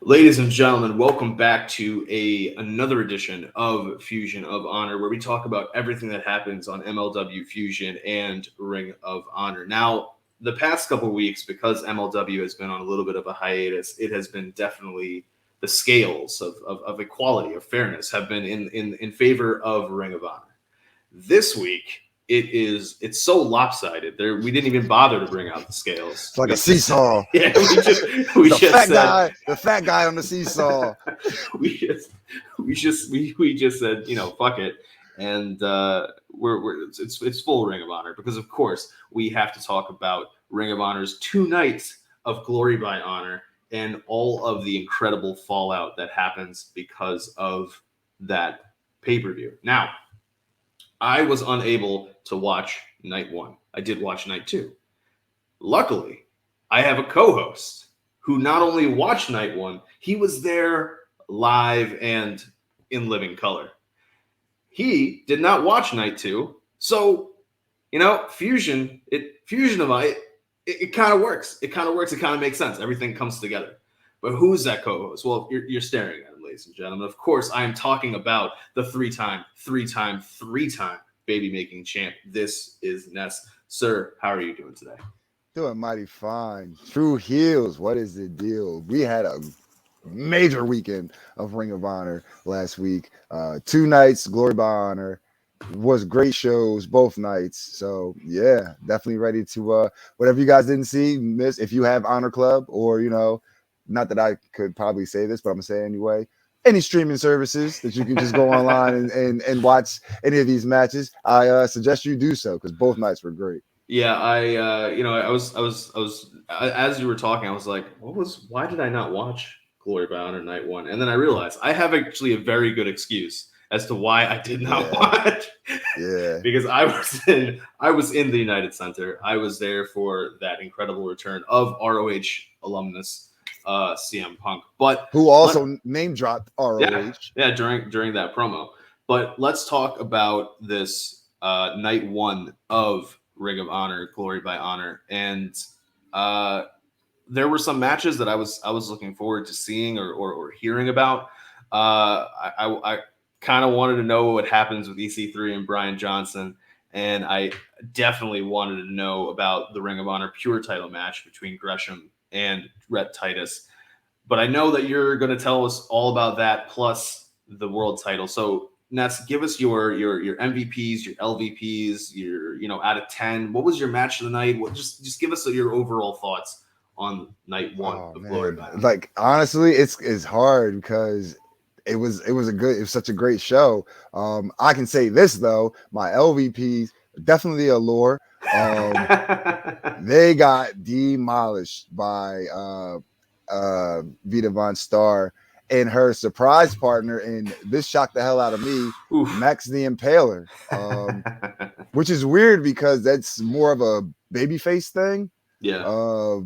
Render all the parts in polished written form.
Ladies and gentlemen, welcome back to another edition of Fusion of Honor, where we talk about everything that happens on MLW Fusion and Ring of Honor. Now, the past couple of weeks, because MLW has been on a little bit of a hiatus, it has been definitely the scales of equality, of fairness, have been in favor of Ring of Honor. This week, it's so lopsided. There, we didn't even bother to bring out the scales. It's like a seesaw. Yeah, we just said the fat guy on the seesaw. we just said, fuck it, and it's full Ring of Honor, because of course we have to talk about Ring of Honor's 2 nights of Glory by Honor and all of the incredible fallout that happens because of that pay-per-view. Now, I was unable to watch night 1. I did watch night 2. Luckily, I have a co-host who not only watched night 1, he was there live and in living color. He did not watch night 2. So, Fusion of it kind of works. It kind of makes sense. Everything comes together. But who's that co-host? Well, you're staring at him, ladies and gentlemen. Of course, I am talking about the three-time baby-making champ. This is Ness. Sir, how are you doing today? Doing mighty fine. True heels. What is the deal? We had a major weekend of Ring of Honor last week. 2 nights, Glory by Honor. Was great shows both nights. So yeah, definitely ready to whatever you guys didn't see, miss. If you have Honor Club, or not that I could probably say this, but I'm gonna say it anyway. Any streaming services that you can just go online and watch any of these matches, I suggest you do so, because both nights were great. Yeah, I was as you were talking, I was like, why did I not watch Glory by Honor night 1? And then I realized I have actually a very good excuse as to why I did not watch. Yeah. Because I was in the United Center. I was there for that incredible return of ROH alumnus CM Punk, but who also name dropped ROH. Yeah, during that promo. But let's talk about this night 1 of Ring of Honor, Glory by Honor, and there were some matches that I was looking forward to seeing or hearing about. I kind of wanted to know what happens with EC3 and Brian Johnson, and I definitely wanted to know about the Ring of Honor Pure title match between Gresham and Rhett Titus. But I know that you're going to tell us all about that, plus the world title. So, Ness, give us your MVPs, your LVPs, your out of 10. What was your match of the night? Just give us your overall thoughts on night 1 of Glory by Honor. Like, honestly, it's hard because it was such a great show. I can say this though, my LVPs definitely Allure. They got demolished by Vita Von Star and her surprise partner, and this shocked the hell out of me. Oof. Max the Impaler, which is weird because that's more of a babyface thing. Yeah.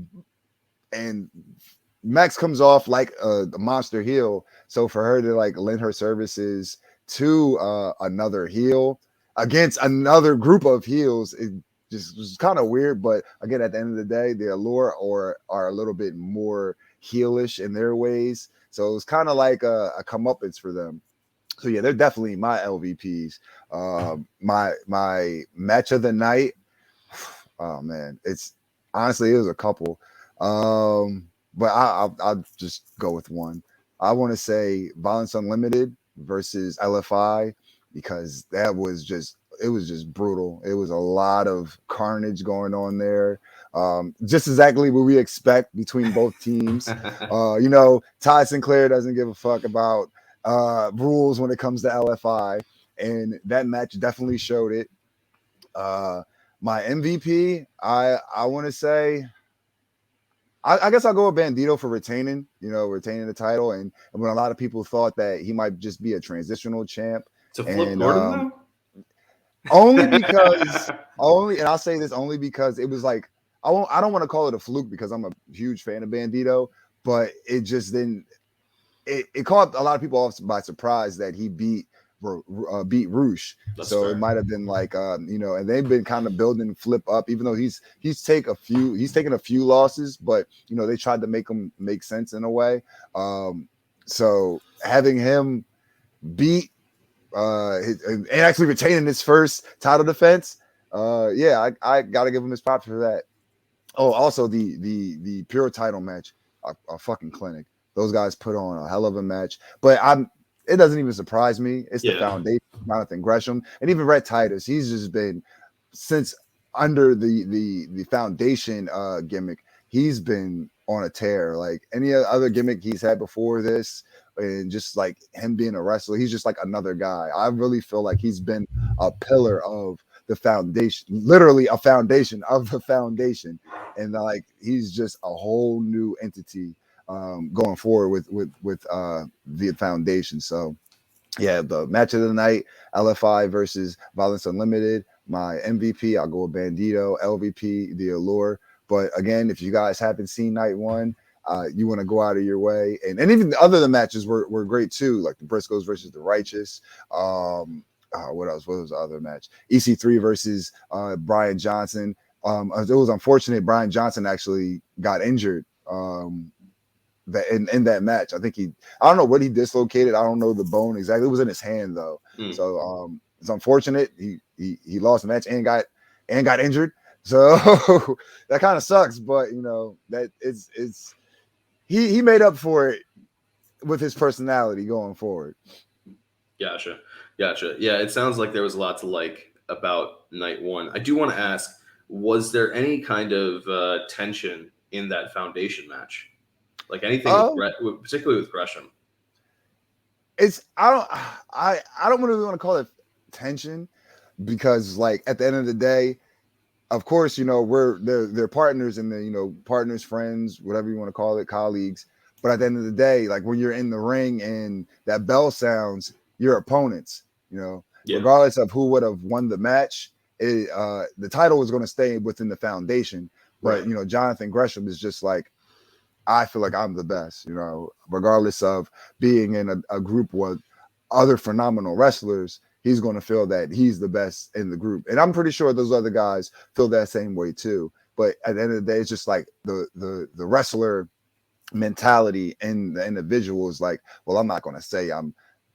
And Max comes off like a monster heel, so for her to like lend her services to another heel against another group of heels, it just was kind of weird. But again, at the end of the day, the Allure are a little bit more heelish in their ways, so it was kind of like a comeuppance for them. So yeah, they're definitely my LVPs. My match of the night, oh man, it was a couple. But I'll just go with one. I want to say Violence Unlimited versus LFI, because it was just brutal. It was a lot of carnage going on there. Just exactly what we expect between both teams. Ty Sinclair doesn't give a fuck about rules when it comes to LFI, and that match definitely showed it. My MVP, I want to say, I guess I'll go with Bandido for retaining the title, and when a lot of people thought that he might just be a transitional champ. To flip Gordon, and I'll say this only because it was like, I don't want to call it a fluke because I'm a huge fan of Bandido, but it just didn't. It caught a lot of people off by surprise that he beat beat Roosh. So fair. it might have been like you know, and they've been kind of building Flip up, even though he's taken a few losses, but you know, they tried to make him make sense in a way. So having him beat and actually retaining his first title defense, yeah, I gotta give him his props for that. Oh, also the pure title match, a fucking clinic. Those guys put on a hell of a match. But it doesn't even surprise me. It's the foundation, Jonathan Gresham, and even Rhett Titus. He's just been, since under the foundation gimmick, he's been on a tear. Like any other gimmick he's had before this, and just like him being a wrestler, he's just like another guy. I really feel like he's been a pillar of the foundation, literally a foundation of the foundation, and like he's just a whole new entity going forward with the foundation. So yeah, the match of the night, LFI versus Violence Unlimited. My MVP, I'll go with Bandido. LVP, The Allure. But again, if you guys haven't seen night one, you want to go out of your way, and even the other matches were great too, like the Briscoes versus the Righteous. What else? What was the other match? EC3 versus Brian Johnson. It was unfortunate Brian Johnson actually got injured that in that match. I think I don't know what he dislocated. I don't know the bone exactly. It was in his hand though. So it's unfortunate. He lost the match and got injured. So that kind of sucks, but you know, that it's he made up for it with his personality going forward. Gotcha. Yeah, it sounds like there was a lot to like about night one. I do want to ask, was there any kind of tension in that foundation match? Like anything, particularly with Gresham? I don't really want to call it tension, because like at the end of the day, of course, you know, they're partners and you know, partners, friends, whatever you want to call it, colleagues. But at the end of the day, like when you're in the ring and that bell sounds, your opponents, you know, regardless of who would have won the match, the title was going to stay within the foundation. But you know, Jonathan Gresham is just like, I feel like I'm the best, you know, regardless of being in a group with other phenomenal wrestlers. He's going to feel that he's the best in the group. And I'm pretty sure those other guys feel that same way too. But at the end of the day, it's just like the wrestler mentality in the individual is like, well, I'm not going to say I'm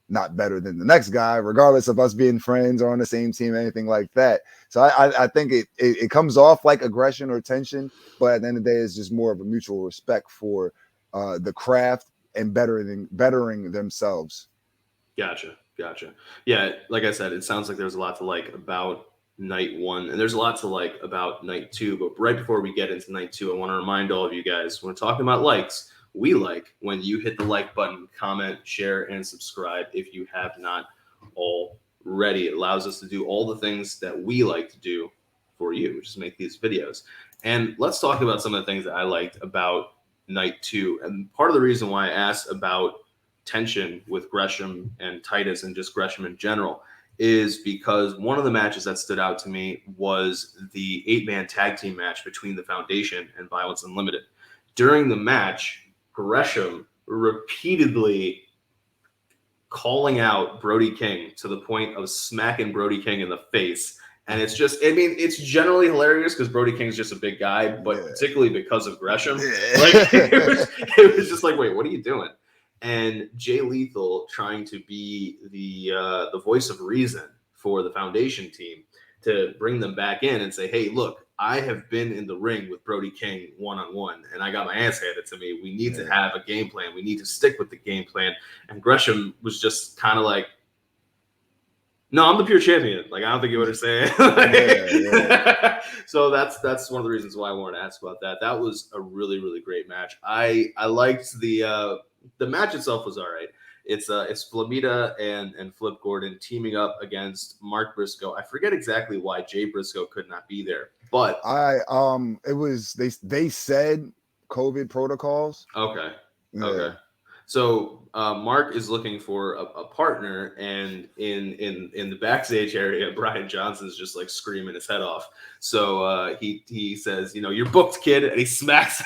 not better than the next guy, regardless of us being friends or on the same team, anything like that. So I think it comes off like aggression or tension, but at the end of the day, it's just more of a mutual respect for the craft and bettering themselves. Gotcha. Yeah, like I said, it sounds like there's a lot to like about night one, and there's a lot to like about night two. But right before we get into night two, I want to remind all of you guys, when we're talking about likes, we like when you hit the like button, comment, share, and subscribe if you have not already. It allows us to do all the things that we like to do for you, which is make these videos. And let's talk about some of the things that I liked about night two. And part of the reason why I asked about tension with Gresham and Titus and just Gresham in general is because one of the matches that stood out to me was the 8-man tag team match between the Foundation and Violence Unlimited. During the match, Gresham repeatedly calling out Brody King to the point of smacking Brody King in the face. And it's just, I mean, it's generally hilarious because Brody King's just a big guy, but particularly because of Gresham, like it was just like, wait, what are you doing? And Jay Lethal trying to be the voice of reason for the Foundation team to bring them back in and say, hey, look, I have been in the ring with Brody King one-on-one, and I got my ass handed to me. We need to have a game plan. We need to stick with the game plan. And Gresham was just kind of like, no, I'm the pure champion. Like, I don't think you understand. So that's one of the reasons why I wanted to ask about that. That was a really, really great match. I liked the match itself was all right. It's Flamita and Flip Gordon teaming up against Mark Briscoe. I forget exactly why Jay Briscoe could not be there, but it was they said COVID protocols. Okay. So Mark is looking for a partner, and in the backstage area, Brian Johnson's just like screaming his head off. So he says, you know, you're booked, kid, and he smacks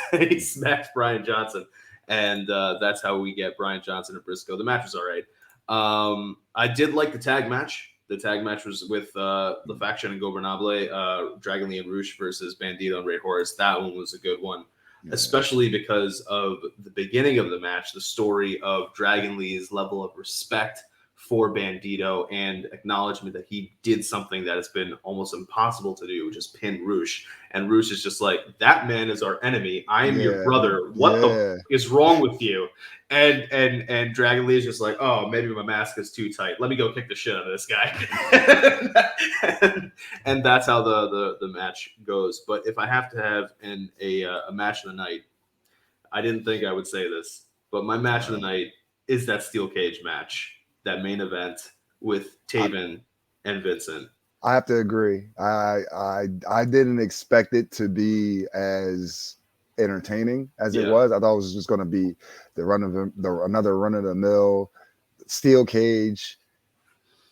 Brian Johnson, and that's how we get Brian Johnson and Briscoe. The match was all right. I did like the tag match. The tag match was with the Faction and Gobernable, Dragon Lee and Roosh versus Bandido and Rey Horus. That one was a good one, especially because of the beginning of the match, the story of Dragon Lee's level of respect for Bandido and acknowledgement that he did something that has been almost impossible to do, which is pin Roosh. And Roosh is just like, that man is our enemy. I am your brother. What the f- is wrong with you? And Dragon Lee is just like, oh, maybe my mask is too tight. Let me go kick the shit out of this guy. and that's how the match goes. But if I have to have a match of the night, I didn't think I would say this, but my match of the night is that steel cage match, that main event with Taven and Vincent. I have to agree. I didn't expect it to be as entertaining as it was. I thought it was just going to be another run of the mill steel cage.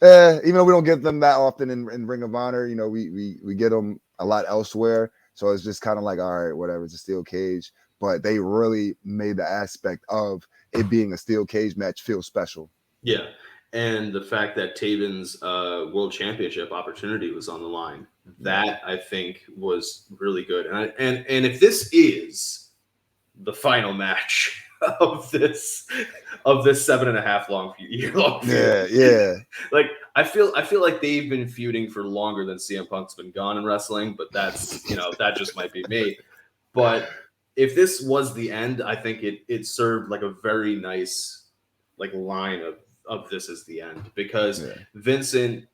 Even though we don't get them that often in Ring of Honor, you know, we get them a lot elsewhere. So it's just kind of like, all right, whatever, it's a steel cage. But they really made the aspect of it being a steel cage match feel special. Yeah. And the fact that Taven's world championship opportunity was on the line, that I think was really good. And if this is the final match of this 7.5 year long feud, like I feel like they've been feuding for longer than CM Punk's been gone in wrestling, but that's, you know, that just might be me. But if this was the end, I think it served like a very nice like line of this is the end, because Vincent,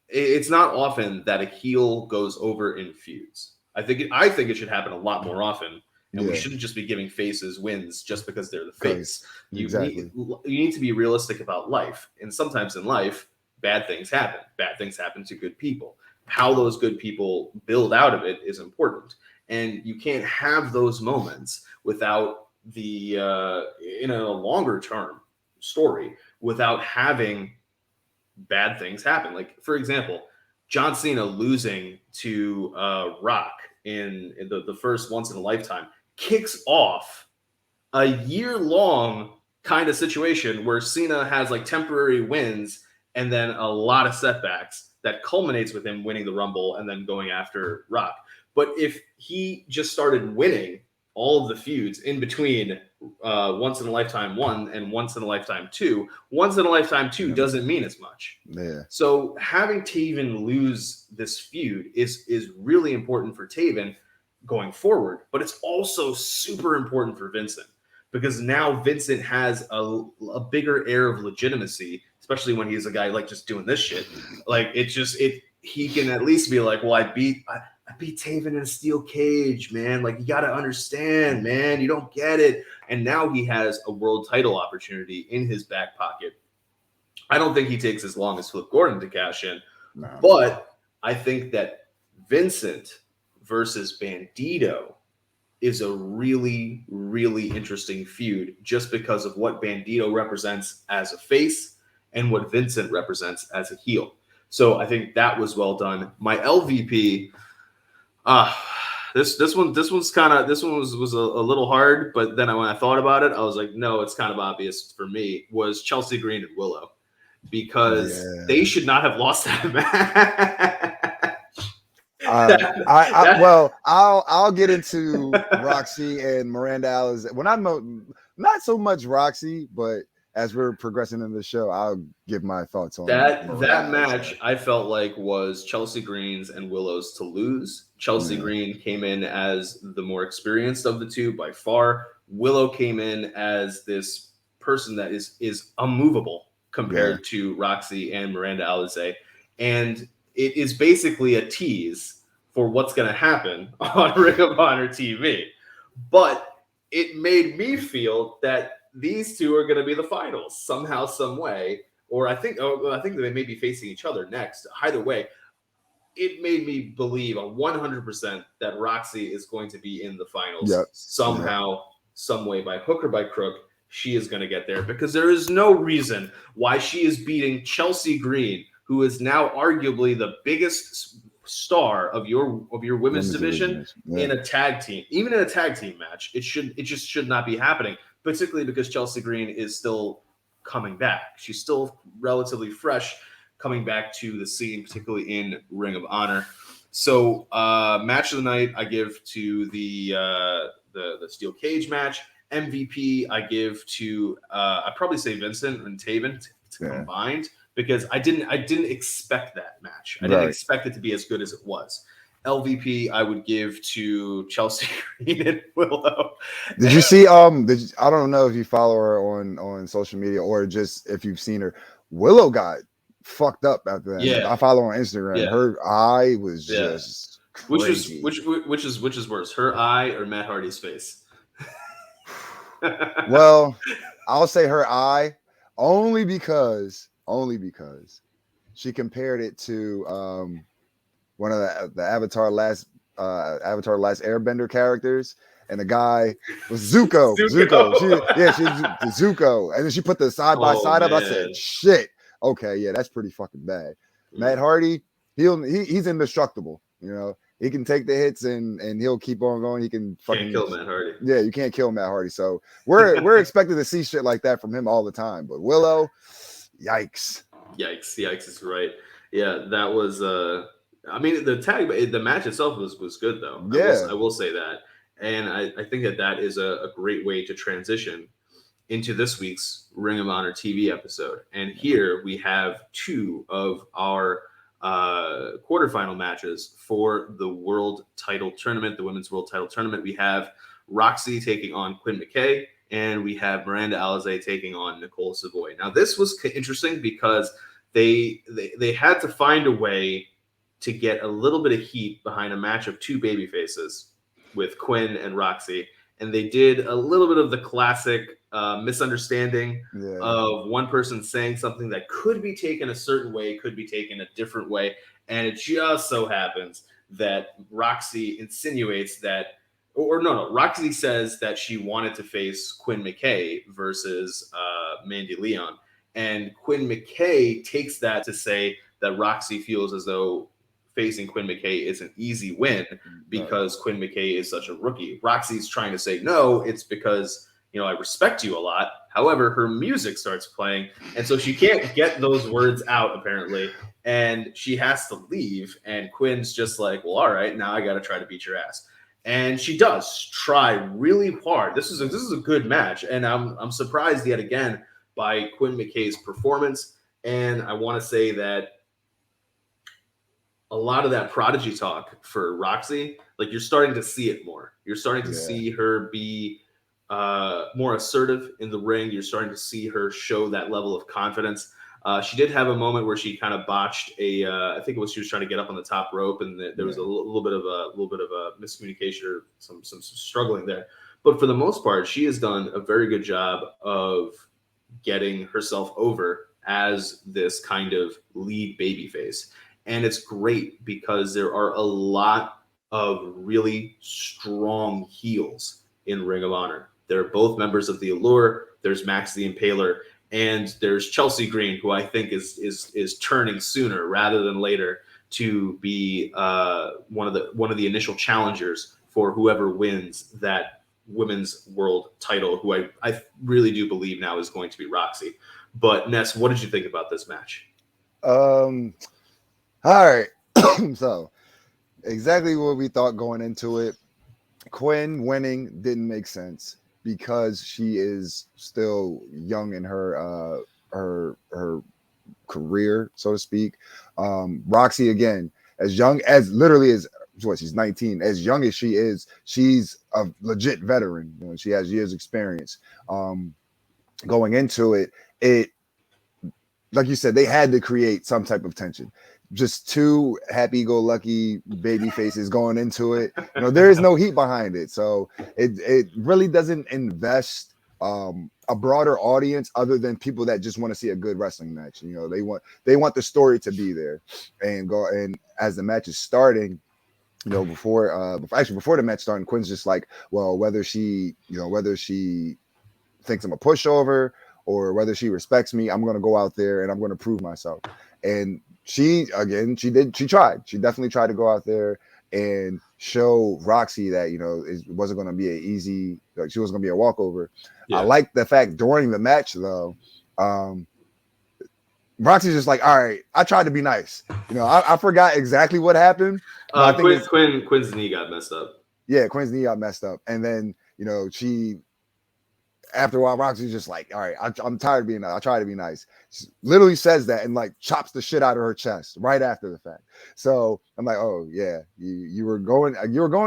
it's not often that a heel goes over in feuds. I think it should happen a lot more often, and we shouldn't just be giving faces wins just because they're the face. You need to be realistic about life, and sometimes in life, bad things happen. Bad things happen to good people. How those good people build out of it is important, and you can't have those moments without the in a longer term story without having bad things happen. Like, for example, John Cena losing to Rock in the first Once in a Lifetime kicks off a year-long kind of situation where Cena has like temporary wins and then a lot of setbacks that culminates with him winning the Rumble and then going after Rock. But if he just started winning all of the feuds in between Once in a Lifetime 1 and Once in a Lifetime 2, Once in a Lifetime 2 doesn't mean as much. So having Taven lose this feud is really important for Taven going forward, but it's also super important for Vincent, because now Vincent has a bigger air of legitimacy, especially when he's a guy like just doing this shit. Like he can at least be like, well, I beat Taven in a steel cage, man. Like, you got to understand, man. You don't get it. And now he has a world title opportunity in his back pocket. I don't think he takes as long as Flip Gordon to cash in. But I think that Vincent versus Bandido is a really, really interesting feud just because of what Bandido represents as a face and what Vincent represents as a heel. So I think that was well done. My LVP... this one was a little hard, but then when I thought about it, I was like, no, it's kind of obvious for me, was Chelsea Green and Willow, because they should not have lost that match. I'll get into Roxy and Miranda Alaze. Well, not so much Roxy, but as we're progressing in the show, I'll give my thoughts on that match. I felt like was Chelsea Green's and Willow's to lose. Chelsea Green came in as the more experienced of the two by far. Willow came in as this person that is unmovable compared to Roxy and Miranda Alaze, and it is basically a tease for what's going to happen on Ring of Honor TV. But it made me feel that these two are going to be the finals somehow, some way. Or I think they may be facing each other next. Either way, it made me believe 100% that Roxy is going to be in the finals somehow, some way, by hook or by crook. She is going to get there, because there is no reason why she is beating Chelsea Green, who is now arguably the biggest star of your women's division in a tag team. Even in a tag team match, it just should not be happening, particularly because Chelsea Green is still coming back. She's still relatively fresh coming back to the scene, particularly in Ring of Honor. So match of the night, I give to the steel cage match. MVP, I give to I'd probably say Vincent and Taven combined, because I didn't expect that match. I didn't expect it to be as good as it was. LVP, I would give to Chelsea Green and Willow. Did you see? I don't know if you follow her on social media or just if you've seen her. Willow got fucked up after that. Yeah, I follow her on Instagram. Yeah. Her eye was just crazy. Which is worse, her eye or Matt Hardy's face? Well, I'll say her eye only because she compared it to one of the Avatar Last Airbender characters, and the guy was Zuko. She's Zuko, and then she put the side by side up. I said, shit. Okay, yeah, that's pretty fucking bad. Matt Hardy, he's indestructible. You know, he can take the hits and he'll keep on going. He can fucking kill Matt Hardy. Yeah, you can't kill Matt Hardy. So we're expected to see shit like that from him all the time. But Willow, yikes is right. Yeah, that was I mean, the match itself was good though. Yeah, I will say that, and I think that is a great way to transition into this week's Ring of Honor TV episode. And here we have two of our quarterfinal matches for the world title tournament, the women's world title tournament. We have Roxy taking on Quinn McKay, and we have Miranda Alaze taking on Nicole Savoy. Now, this was interesting because they had to find a way to get a little bit of heat behind a match of two baby faces with Quinn and Roxy. And they did a little bit of the classic misunderstanding of one person saying something that could be taken a certain way, could be taken a different way. And it just so happens that Roxy insinuates that, Roxy says that she wanted to face Quinn McKay versus Mandy Leon. And Quinn McKay takes that to say that Roxy feels as though facing Quinn McKay is an easy win because Quinn McKay is such a rookie. Roxy's trying to say, no, it's because, I respect you a lot. However, her music starts playing, and so she can't get those words out, apparently, and she has to leave, and Quinn's just like, well, all right, now I got to try to beat your ass. And she does try really hard. This is a good match, and I'm surprised yet again by Quinn McKay's performance, and I want to say that a lot of that prodigy talk for Roxy, like, you're starting to see it more. You're starting to see her be more assertive in the ring. You're starting to see her show that level of confidence. She did have a moment where she kind of botched I think she was trying to get up on the top rope, and there was a little bit of a miscommunication or some struggling there. But for the most part, she has done a very good job of getting herself over as this kind of lead babyface. And it's great because there are a lot of really strong heels in Ring of Honor. They're both members of the Allure. There's Max the Impaler, and there's Chelsea Green, who I think is turning sooner rather than later to be one of the initial challengers for whoever wins that women's world title, who I really do believe now is going to be Roxy. But Ness, what did you think about this match? All right. So exactly what we thought going into it. Quinn winning didn't make sense because she is still young in her career, so to speak. Roxy, again, as young as literally as she's 19, as young as she is, she's a legit veteran. She has years experience. Going into it, like you said, they had to create some type of tension. Just two happy-go-lucky baby faces going into it. There is no heat behind it, so it really doesn't invest a broader audience other than people that just want to see a good wrestling match. They want the story to be there and go. And as the match is starting, before the match starting, Quinn's just like, well, whether she thinks I'm a pushover or whether she respects me, I'm going to go out there and I'm going to prove myself. And she tried. She definitely tried to go out there and show Roxy that, it wasn't going to be she wasn't going to be a walkover. Yeah. I like the fact during the match, though, Roxy's just like, all right, I tried to be nice. You know, I forgot exactly what happened, but I think Quinn's knee got messed up. yeah, Quinn's knee got messed up, and then you know she. After a while, Roxy's just like, all right, I'm tired of being nice. I try to be nice. She literally says that and like chops the shit out of her chest right after the fact. So I'm like, oh yeah, you were going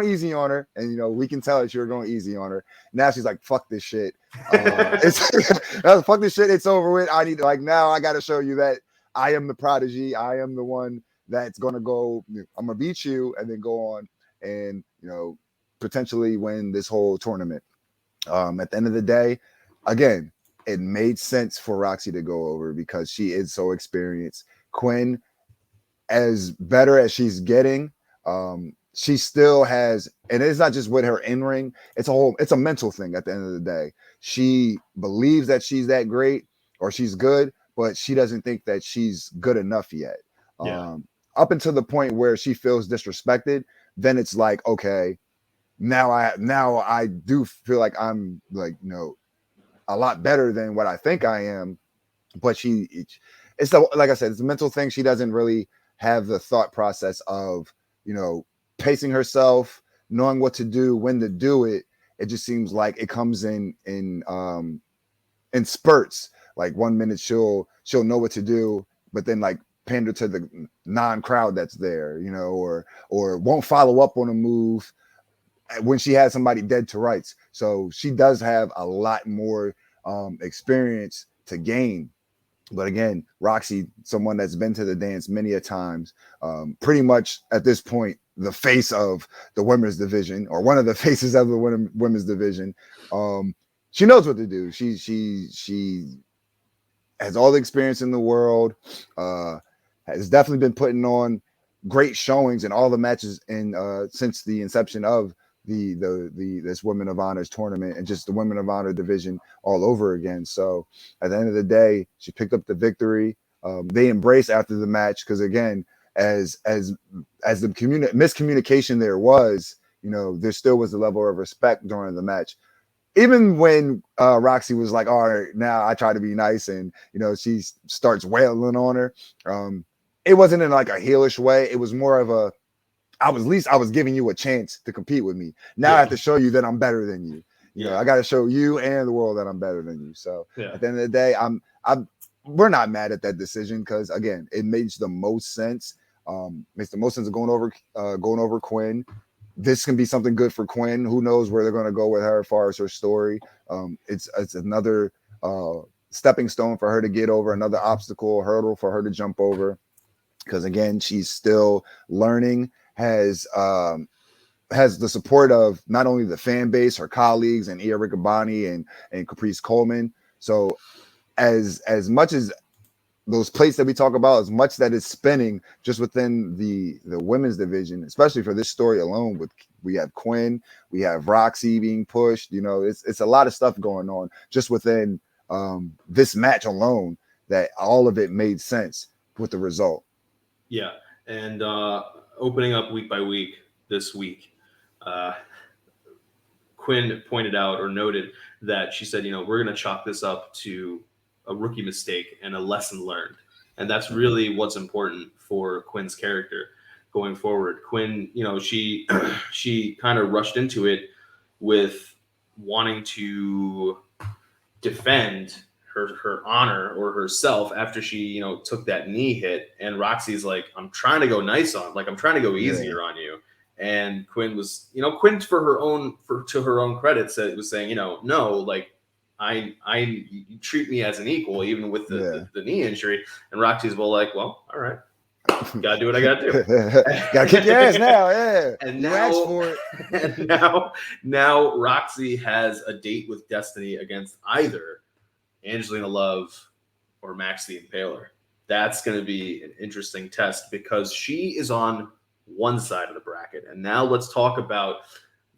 easy on her, and you know we can tell that you were going easy on her. Now she's like, fuck this shit. It's fuck this shit. It's over with. I need like now I got to show you that I am the prodigy. I am the one that's gonna go. I'm gonna beat you and then go on and you know potentially win this whole tournament. At the end of the day, again, it made sense for Roxy to go over because she is so experienced. Quinn, as better as she's getting, she still has, and it's not just with her in ring, it's a mental thing at the end of the day. She believes that she's that great or she's good, but she doesn't think that she's good enough yet. Yeah. Up until the point where she feels disrespected, then it's like, okay, now I do feel like I'm like, you know, a lot better than what I think I am. But like I said, it's a mental thing. She doesn't really have the thought process of, you know, pacing herself, knowing what to do, when to do it. It just seems like it comes in spurts. Like 1 minute she'll know what to do, but then like pander to the non-crowd that's there, you know, or won't follow up on a move when she has somebody dead to rights. So she does have a lot more experience to gain. But again, Roxy, someone that's been to the dance many a times, pretty much at this point, the face of the women's division or one of the faces of the women's division. She knows what to do. She has all the experience in the world, has definitely been putting on great showings in all the matches since the inception of this Women of Honor's tournament and just the Women of Honor division all over again. So at the end of the day, she picked up the victory. They embraced after the match because again, as the miscommunication there was, you know, there still was a level of respect during the match. Even when Roxy was like, all right, now I try to be nice, and you know, she starts wailing on her. It wasn't in like a heelish way. It was more of a I was giving you a chance to compete with me. Now I have to show you that I'm better than you. You know, I got to show you and the world that I'm better than you. So at the end of the day, we're not mad at that decision because again, it makes the most sense. Makes the most sense of going over Quinn. This can be something good for Quinn. Who knows where they're going to go with her as far as her story. It's another stepping stone for her to get over, another obstacle, hurdle for her to jump over. Because again, she's still learning. Has the support of not only the fan base, her colleagues, and Ia Riccaboni and Caprice Coleman. So as much as those plates that we talk about, as much that is spinning just within the women's division, especially for this story alone, we have Quinn, we have Roxy being pushed. You know, it's a lot of stuff going on just within this match alone that all of it made sense with the result. Yeah, and opening up week by week this week, Quinn pointed out or noted that she said, you know, we're going to chalk this up to a rookie mistake and a lesson learned. And that's really what's important for Quinn's character going forward. Quinn, you know, she kind of rushed into it with wanting to defend her honor or herself after she, you know, took that knee hit. And Roxy's like, I'm trying to go nice on, like I'm trying to go easier on you. And Quinn was, you know, Quinn to her own credit was saying, you know, no, like you treat me as an equal, even with the knee injury. And Roxy's like, well, all right, gotta do what I gotta do. Gotta kick your ass now, yeah. And you now, asked for it. and now Roxy has a date with Destiny against either Angelina Love or Max the Impaler. That's going to be an interesting test because she is on one side of the bracket. And now let's talk about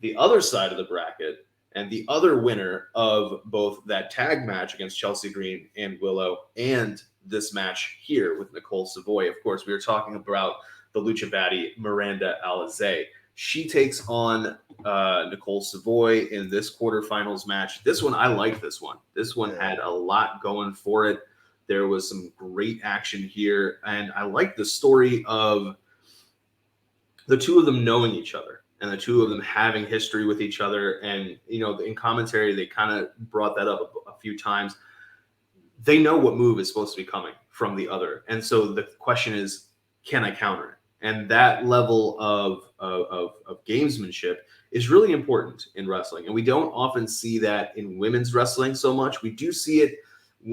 the other side of the bracket and the other winner of both that tag match against Chelsea Green and Willow and this match here with Nicole Savoy. Of course, we were talking about the Lucha Baddie Miranda Alaze. She takes on Nicole Savoy in this quarterfinals match. This one, I like this one. This one had a lot going for it. There was some great action here, and I like the story of the two of them knowing each other and the two of them having history with each other. And, you know, in commentary, they kind of brought that up a few times. They know what move is supposed to be coming from the other. And so the question is, can I counter it? And that level of gamesmanship is really important in wrestling. And we don't often see that in women's wrestling so much. We do see it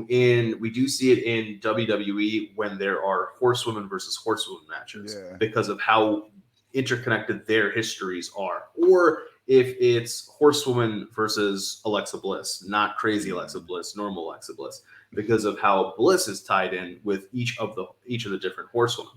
in WWE when there are horsewomen versus horsewomen matches because of how interconnected their histories are. Or if it's horsewoman versus Alexa Bliss, not crazy Alexa Bliss, normal Alexa Bliss, because of how Bliss is tied in with each of the different horsewomen.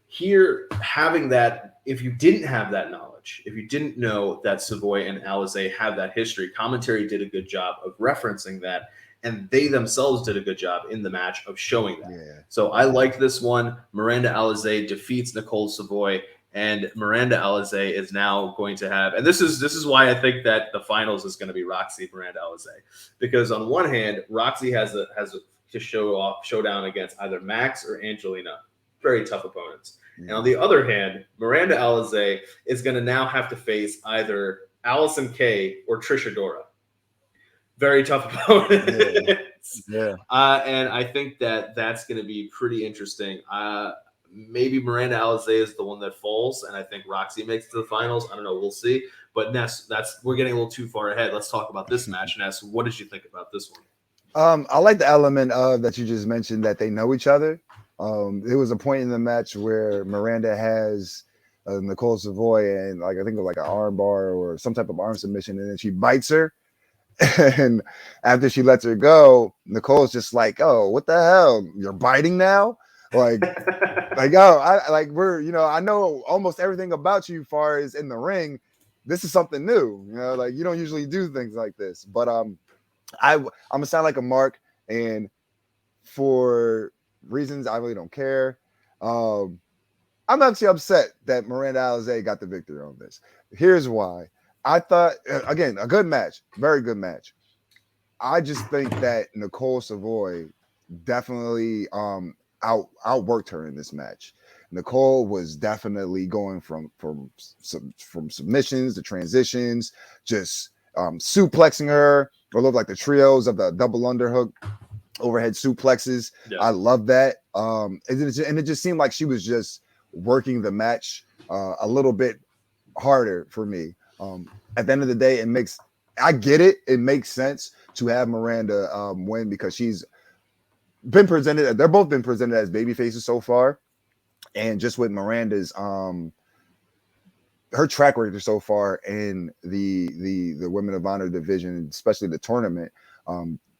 Here, having that, if you didn't have that knowledge, if you didn't know that Savoy and Alaze have that history, commentary did a good job of referencing that, and they themselves did a good job in the match of showing that. So I like this one. Miranda Alaze defeats Nicole Savoy, and Miranda Alaze is now going to have, and this is why I think that the finals is going to be Roxy Miranda Alaze, because on one hand, Roxy has a showdown against either Max or Angelina. Very tough opponents. And on the other hand, Miranda Alaze is going to now have to face either Allison Kay or Trish Adora. Very tough opponents. And I think that that's going to be pretty interesting. Maybe Miranda Alaze is the one that falls, and I think Roxy makes it to the finals. I don't know. We'll see. But Ness, we're getting a little too far ahead. Let's talk about this match. Ness, what did you think about this one? I like the element of that you just mentioned, that they know each other. There was a point in the match where Miranda has Nicole Savoy and I think of like an arm bar or some type of arm submission, and then she bites her. And after she lets her go, Nicole's just like, "Oh, what the hell? You're biting now?" Like, I know almost everything about you, far as in the ring. This is something new, like you don't usually do things like this. But I'm gonna sound like a mark, and for reasons I really don't care. I'm actually upset that Miranda Alaze got the victory on this. Here's why. I thought, again, a good match, very good match. I just think that Nicole Savoy definitely outworked her in this match. Nicole was definitely going from submissions to transitions, just suplexing her, or look like the trios of the double underhook, overhead suplexes. I love that. And it just seemed like she was just working the match a little bit harder for me. At the end of the day, I get it. It makes sense to have Miranda win because she's been presented. They're both been presented as baby faces so far, and just with Miranda's her track record so far in the Women of Honor division, especially the tournament,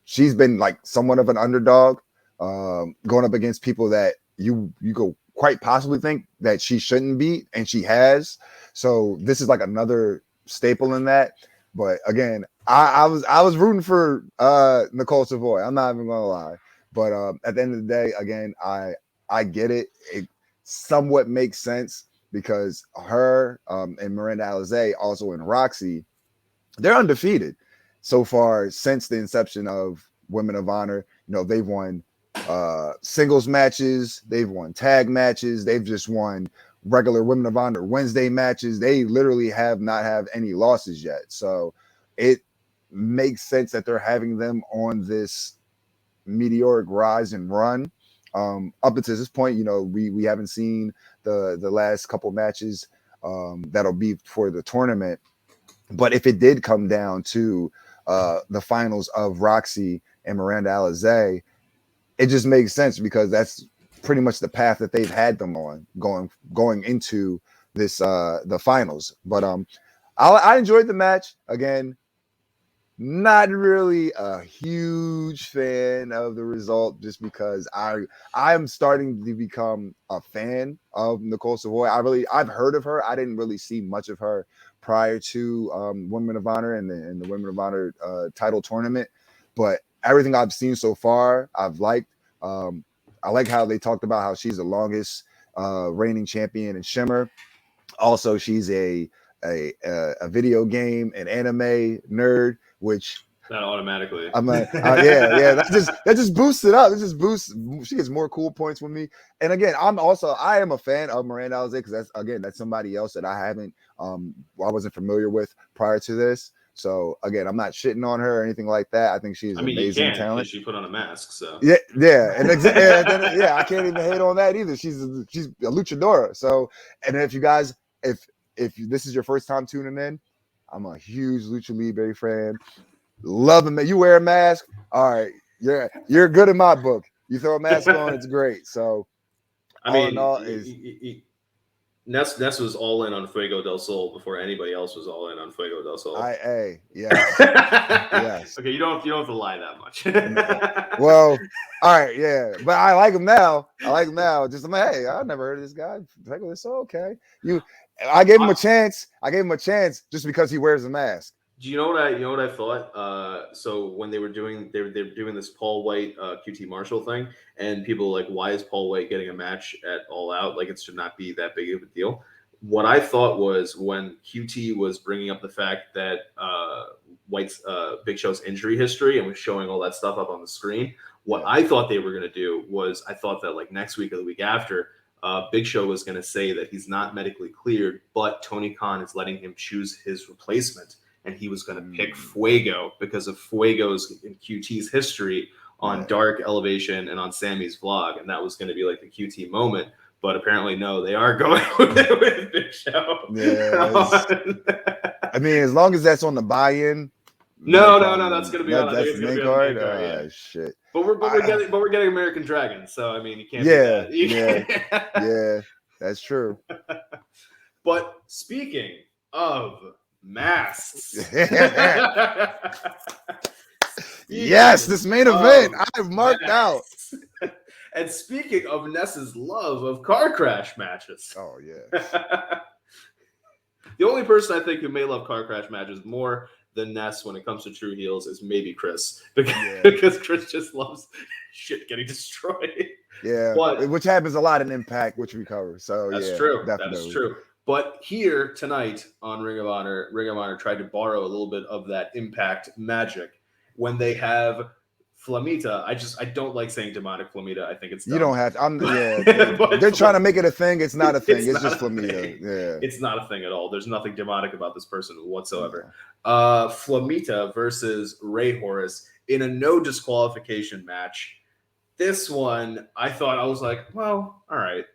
she's been like somewhat of an underdog, going up against people that you go quite possibly think that she shouldn't beat, and she has. So this is like another staple in that. But again, I was rooting for Nicole Savoy. I'm not even gonna lie. But at the end of the day, again, I get it. It somewhat makes sense because her and Miranda Alaze, also in Roxy, they're undefeated so far since the inception of Women of Honor. They've won singles matches, they've won tag matches, they've just won regular Women of Honor Wednesday matches. They literally have not have any losses yet. So it makes sense that they're having them on this meteoric rise and run. Up until this point, we haven't seen the last couple matches that'll be for the tournament. But if it did come down to the finals of Roxy and Miranda Alaze, it just makes sense because that's pretty much the path that they've had them on going into this the finals. But I enjoyed the match. Again, not really a huge fan of the result, just because I'm starting to become a fan of Nicole Savoy. I've heard of her. I didn't really see much of her prior to Women of Honor and the Women of Honor title tournament, but everything I've seen so far, I've liked. I like how they talked about how she's the longest reigning champion in Shimmer. Also, she's a video game and anime nerd, which Not automatically. I'm like, yeah. That just boosts it up. It just boosts. She gets more cool points with me. And again, I am a fan of Miranda Alaze because that's somebody else that I wasn't familiar with prior to this. So again, I'm not shitting on her or anything like that. I think she's amazing talent. She put on a mask, so yeah, and I can't even hate on that either. She's a luchadora. So, and if you guys, if this is your first time tuning in, I'm a huge Lucha Libre fan. Love him. You wear a mask, all right. You're good in my book. You throw a mask on, it's great. So, I mean, Ness was all in on Fuego del Sol before anybody else was all in on Fuego del Sol. Yes. Yes. Okay, you don't have to lie that much. Well, all right, yeah, but I like him now. Just I'm like, hey, I never heard of this guy. Fuego del Sol, okay. I gave him a chance. Just because he wears a mask. Do you know what I thought? So when they were doing this Paul White QT Marshall thing, and people were like, why is Paul White getting a match at All Out? Like, it should not be that big of a deal. What I thought was when QT was bringing up the fact that White's Big Show's injury history and was showing all that stuff up on the screen, what I thought they were going to do was I thought that like next week or the week after, Big Show was going to say that he's not medically cleared, but Tony Khan is letting him choose his replacement. And he was going to pick Fuego because of Fuego's and QT's history on Dark Elevation and on Sammy's vlog. And that was going to be like the QT moment. But apparently, no, they are going with Big Show. Yeah, I mean, as long as that's on the buy-in. No, that's going to be on the main card. Oh, shit. But we're getting American Dragon. So, I mean, you can't do that. Yeah, that's true. But speaking of masks. Yes, this main event I've marked out. And speaking of Ness's love of car crash matches. Oh yeah. The only person I think who may love car crash matches more than Ness when it comes to true heels is maybe Chris. Because Chris just loves shit getting destroyed. Yeah. Which happens a lot in Impact, which we cover. So that's true. Definitely. That is true. But here tonight on Ring of Honor tried to borrow a little bit of that Impact magic when they have Flamita. I don't like saying Demonic Flamita. I think it's dumb. You don't have to. They're trying to make it a thing. It's not a thing. It's just Flamita. Yeah. It's not a thing at all. There's nothing demonic about this person whatsoever. Flamita versus Rey Horus in a no disqualification match. This one, I was like, well, all right.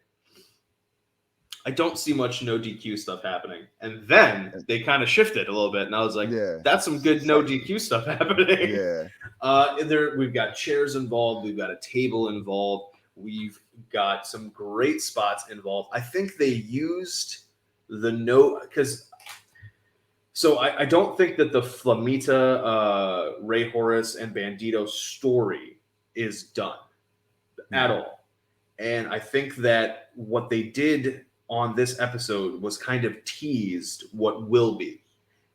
I don't see much no DQ stuff happening. And then they kind of shifted a little bit. And I was like, that's some good no DQ stuff happening. Yeah. We've got chairs involved. We've got a table involved. We've got some great spots involved. I think they used the so I don't think that the Flamita, Rey Horus, and Bandido story is done at all. And I think that what they did on this episode was kind of teased what will be.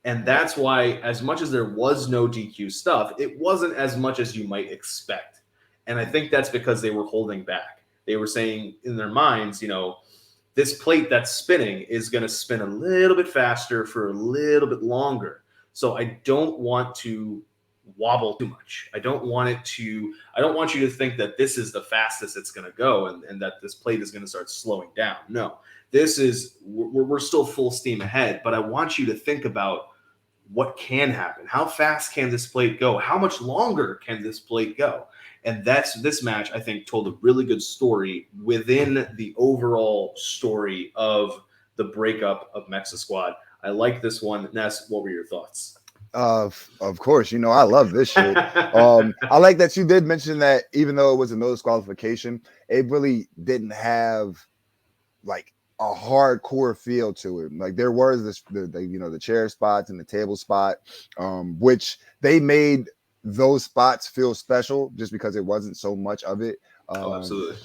And that's why, as much as there was no DQ stuff, it wasn't as much as you might expect. And I think that's because they were holding back. They were saying in their minds, this plate that's spinning is going to spin a little bit faster for a little bit longer. So I don't want to wobble too much. I don't want you to think that this is the fastest it's going to go and that this plate is going to start slowing down. No. We're still full steam ahead, but I want you to think about what can happen. How fast can this plate go? How much longer can this plate go? And this match, I think, told a really good story within the overall story of the breakup of Mexa Squad. I like this one. Ness, what were your thoughts? Of course, I love this shit. I like that you did mention that even though it was a no disqualification, it really didn't have like a hardcore feel to it. Like there was the chair spots and the table spot, which they made those spots feel special just because it wasn't so much of it. Absolutely.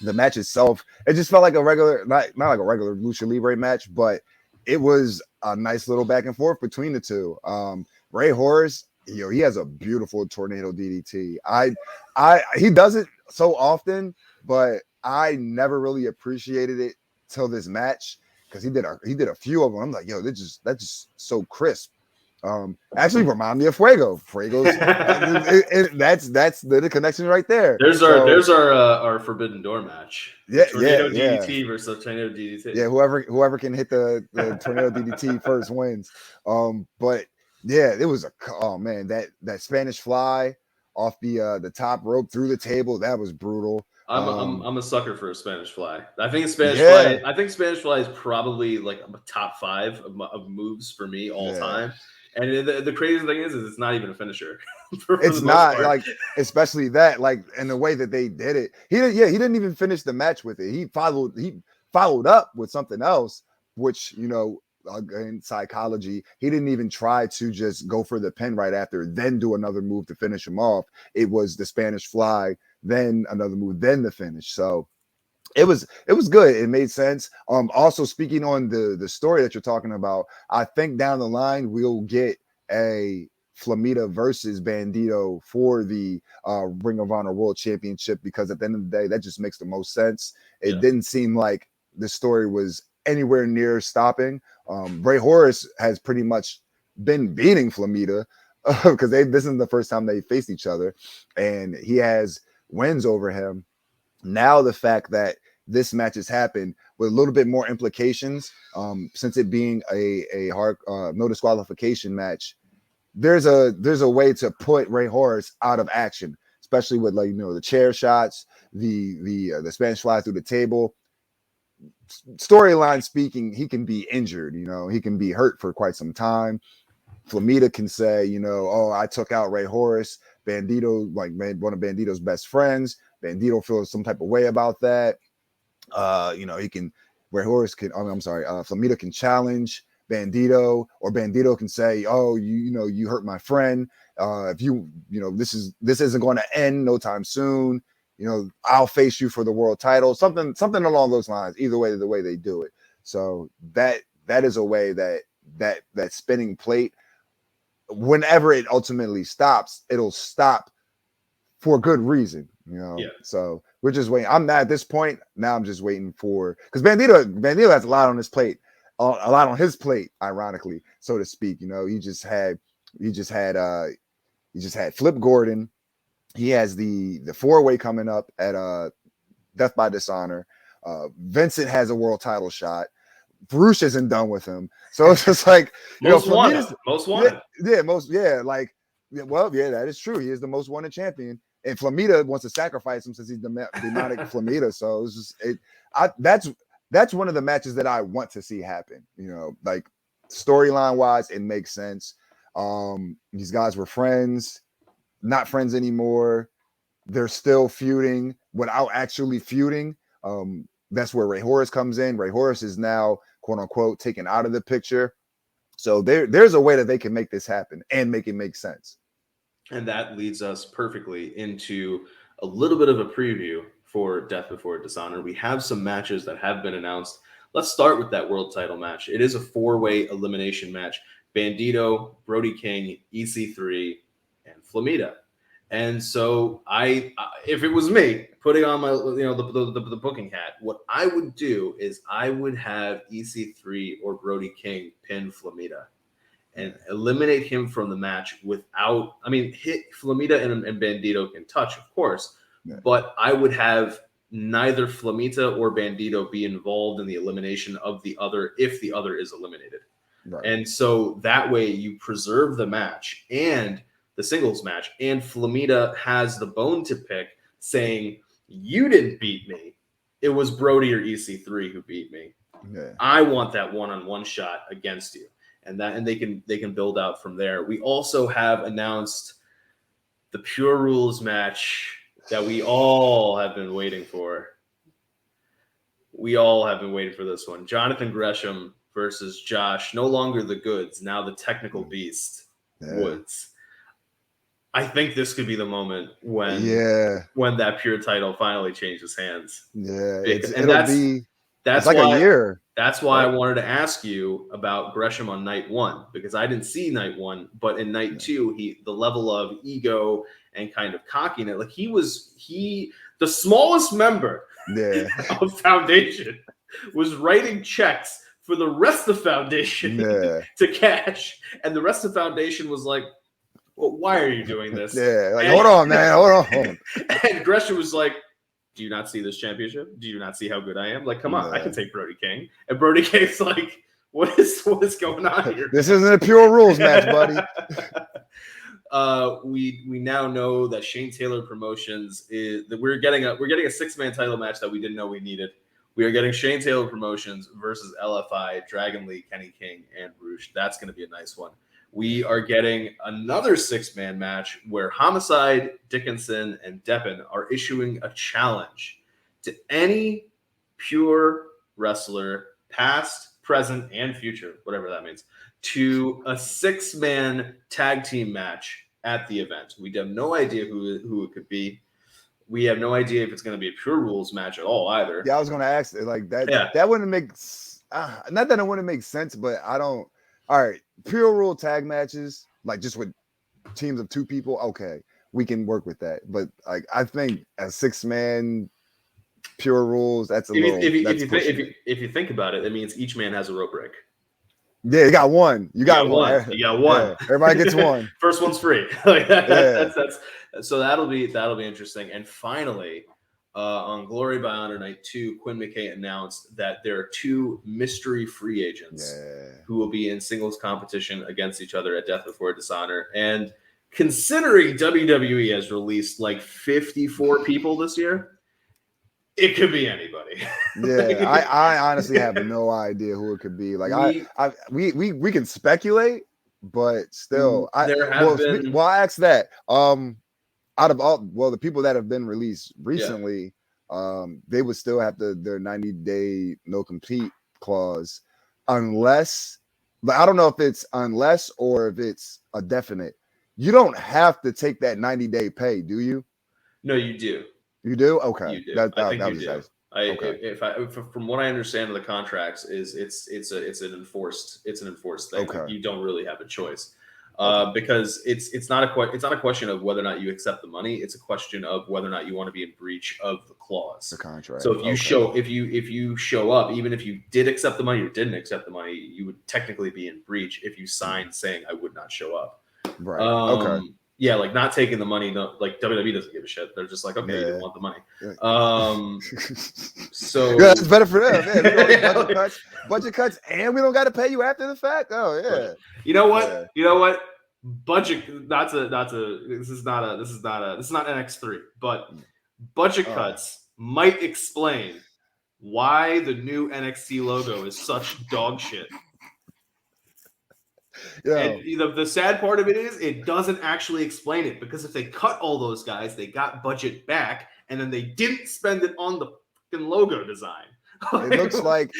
The match itself, it just felt like a regular, not like a regular Lucha Libre match, but it was a nice little back and forth between the two. Rey Horus, he has a beautiful tornado DDT. He does it so often, but I never really appreciated it till this match because he did a few of them. I'm like, yo, that's just so crisp. Actually remind me of Fuego's that's the connection right there. There's our Forbidden Door match. Yeah, Tornado yeah. DDT versus Tornado DDT. Yeah, whoever can hit the Tornado DDT first wins. But yeah, it was oh man, that Spanish fly off the top rope through the table, that was brutal. I'm a sucker for a Spanish fly. I think Spanish fly is probably like a top 5 of moves for me all time. And the crazy thing is it's not even a finisher. It's not like, especially that, like, and the way that they did it. He didn't even finish the match with it. He followed up with something else, which, you know, in psychology, he didn't even try to just go for the pin right after, then do another move to finish him off. It was the Spanish fly, then another move, then the finish. So it was good. It made sense. Also, speaking on the story that you're talking about, I think down the line we'll get a Flamita versus Bandido for the Ring of Honor World Championship, because at the end of the day, that just makes the most sense. It didn't seem like the story was anywhere near stopping. Rey Horus has pretty much been beating Flamita because this isn't the first time they faced each other, and he has wins over him. Now the fact that this match has happened with a little bit more implications, since it being a hard no disqualification match, there's a way to put Rey Horus out of action, especially with, like, you know, the chair shots, the Spanish fly through the table. Storyline speaking, he can be injured, you know, he can be hurt for quite some time. Flamita can say, you know, oh, I took out Rey Horus. Bandido, like, one of Bandido's best friends. Bandido feels some type of way about that. You know, Rey Horus can, Flamita can challenge Bandido, or Bandido can say, oh, you hurt my friend. If this isn't going to end no time soon. You know, I'll face you for the world title, something along those lines. Either way, the way they do it. So that is a way that spinning plate, whenever it ultimately stops, it'll stop for good reason, you know. Yeah. So we're just waiting. I'm not at this point. Now I'm just waiting for, because Bandido has a lot on his plate, ironically, so to speak. You know, he just had Flip Gordon. He has the 4-way coming up at Death by Dishonor. Vincent has a world title shot. Bruce isn't done with him, so it's just like, most wanted. That is true. He is the most wanted champion, and Flamita wants to sacrifice him since he's the demonic Flamita. So it's just that's one of the matches that I want to see happen. You know, like, storyline wise, it makes sense. These guys were friends, not friends anymore. They're still feuding without actually feuding. That's where Rey Horus comes in. Rey Horus is now, quote unquote, taken out of the picture. So there's a way that they can make this happen and make it make sense. And that leads us perfectly into a little bit of a preview for Death Before Dishonor. We have some matches that have been announced. Let's start with that world title match. It is a 4-way elimination match. Bandido, Brody King, EC3, and Flamita. And so if it was me putting on my, the booking hat, what I would do is I would have EC3 or Brody King pin Flamita and eliminate him from the match without, hit Flamita and Bandido can touch, of course, but I would have neither Flamita or Bandido be involved in the elimination of the other if the other is eliminated. Right. And so that way you preserve the match and the singles match, and Flamita has the bone to pick saying, you didn't beat me. It was Brody or EC3 who beat me. Yeah. I want that one-on-one shot against you. And they can build out from there. We also have announced the Pure Rules match that we all have been waiting for. We all have been waiting for this one. Jonathan Gresham versus Josh, no longer the Goods, now the technical beast, Woods. I think this could be the moment when that Pure title finally changes hands. Yeah, that's like a year. That's why I wanted to ask you about Gresham on night 1, because I didn't see night 1, but in night 2, the level of ego and kind of cockiness, like the smallest member of Foundation was writing checks for the rest of the foundation to cash. And the rest of the foundation was like, well, why are you doing this? Like, hold on, man, hold on. And Gresham was like, do you not see this championship? Do you not see how good I am? Like, come on, I can take Brody King. And Brody King's like, what is going on here? This isn't a pure rules match, buddy. We now know that Shane Taylor Promotions is that we're getting a 6-man title match that we didn't know we needed. We are getting Shane Taylor Promotions versus LFI, Dragon Lee, Kenny King, and Roosh. That's going to be a nice one. We are getting another 6-man match where Homicide, Dickinson, and Deppen are issuing a challenge to any pure wrestler, past, present, and future, whatever that means, to a 6-man tag team match at the event. We have no idea who it could be. We have no idea if it's going to be a pure rules match at all either. Yeah, I was going to ask like that. Yeah. That wouldn't make not that it wouldn't make sense, but I don't. All right, pure rule tag matches, like just with teams of 2 people. Okay, we can work with that. But like, I think a 6-man pure rules, that's a little. If you think about it, it means each man has a rope break. Yeah, you got one. You got one. You got one. Yeah, everybody gets one. First one's free. That's so that'll be interesting. And finally, on Glory by Honor Night 2, Quinn McKay announced that there are 2 mystery free agents who will be in singles competition against each other at Death Before Dishonor. And considering WWE has released like 54 people this year, it could be anybody. Yeah, I honestly have no idea who it could be. Like we can speculate, but still, I asked that. Out of all the people that have been released recently, they would still have their 90-day no compete clause, unless. But I don't know if it's unless or if it's a definite. You don't have to take that 90-day pay, do you? No, you do. You do? Okay. You do. I think you do. If from what I understand of the contracts is it's an enforced thing. Okay. Like you don't really have a choice. Because it's not a question of whether or not you accept the money. It's a question of whether or not you want to be in breach of the clause, the contract. So if you show up, even if you did accept the money or didn't accept the money, you would technically be in breach if you signed saying I would not show up. Right. Okay. Yeah, like not taking the money. Like WWE doesn't give a shit. They're just like, okay, you don't want the money. So that's better for them. Yeah, budget cuts, and we don't got to pay you after the fact. Oh yeah. Right. You know what? Yeah. You know what? Budget. This is not NX3, but budget cuts might explain why the new NXT logo is such dog shit. Yeah. And the sad part of it is it doesn't actually explain it, because if they cut all those guys, they got budget back, and then they didn't spend it on the fucking logo design. It looks like